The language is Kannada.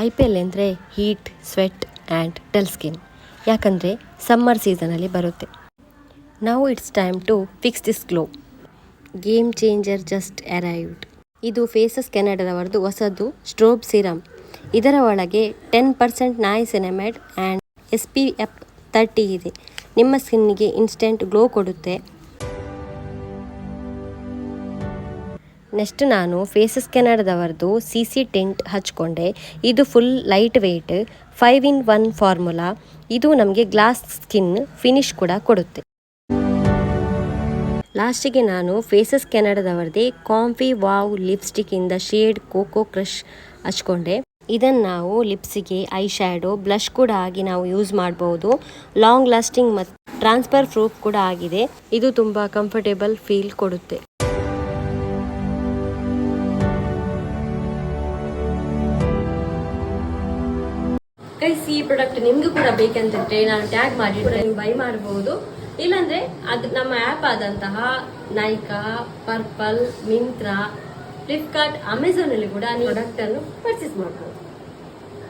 IPL ಅಂದರೆ heat, sweat and dull skin. ಯಾಕಂದರೆ ಸಮ್ಮರ್ ಸೀಸನಲ್ಲಿ ಬರುತ್ತೆ. Now it's time to fix this glow. Game changer just arrived. ಇದು ಫೇಸಸ್ ಕೆನಡಾದವರದು ಹೊಸದು ಸ್ಟ್ರೋಬ್ ಸಿರಮ್. ಇದರ ಒಳಗೆ 10% ನೈಸಿನಮೈಡ್ ಆ್ಯಂಡ್ SPF 30 ಇದೆ. ನಿಮ್ಮ ಸ್ಕಿನ್ನಿಗೆ ಇನ್ಸ್ಟೆಂಟ್ ಗ್ಲೋ ಕೊಡುತ್ತೆ. ನೆಕ್ಸ್ಟ್ ನಾನು ಫೇಸಸ್ ಕೆನಡಾದವರದು CC ಟಿಂಟ್ ಹಚ್ಕೊಂಡೆ. ಇದು full light weight 5-in-1 formula. ಇದು ನಮಗೆ ಗ್ಲಾಸ್ ಸ್ಕಿನ್ ಫಿನಿಶ್ ಕೂಡ ಕೊಡುತ್ತೆ. ಲಾಸ್ಟಿಗೆ ನಾನು ಫೇಸಸ್ ಕೆನಡಾದವರದೇ ಕಾಂಫಿ ವಾವ್ ಲಿಪ್ಸ್ಟಿಕ್ ಇಂದ ಶೇಡ್ ಕೋಕೋ ಕ್ರಶ್ ಹಚ್ಕೊಂಡೆ. ಇದನ್ನು ನಾವು ಲಿಪ್ಸಿಗೆ ಐ ಶ್ಯಾಡೋ ಬ್ಲಷ್ ಕೂಡ ಆಗಿ ನಾವು ಯೂಸ್ ಮಾಡಬಹುದು. ಲಾಂಗ್ ಲಾಸ್ಟಿಂಗ್ ಮತ್ತು ಟ್ರಾನ್ಸ್ಫರ್ ಪ್ರೂಫ್ ಕೂಡ ಆಗಿದೆ. ಇದು ತುಂಬ ಕಂಫರ್ಟೇಬಲ್ ಫೀಲ್ ಕೊಡುತ್ತೆ. ಗೈಸ್, ಈ ಪ್ರಾಡಕ್ಟ್ ನಿಮಗೂ ಕೂಡ ಬೇಕಂತಿದ್ರೆ ನಾನು ಟ್ಯಾಗ್ ಮಾಡಿ ನೀವು ಬೈ ಮಾಡಬಹುದು. ಇಲ್ಲಾಂದ್ರೆ ಅದು ನಮ್ಮ ಆ್ಯಪ್ ಆದಂತಹ ನೈಕಾ, ಪರ್ಪಲ್, ಮಿಂತ್ರಾ, ಫ್ಲಿಪ್ಕಾರ್ಟ್, ಅಮೆಝಾನ್ ಅಲ್ಲಿ ಕೂಡ ನೀವು ಪ್ರಾಡಕ್ಟ್ ಅನ್ನು ಪರ್ಚೇಸ್ ಮಾಡಬಹುದು.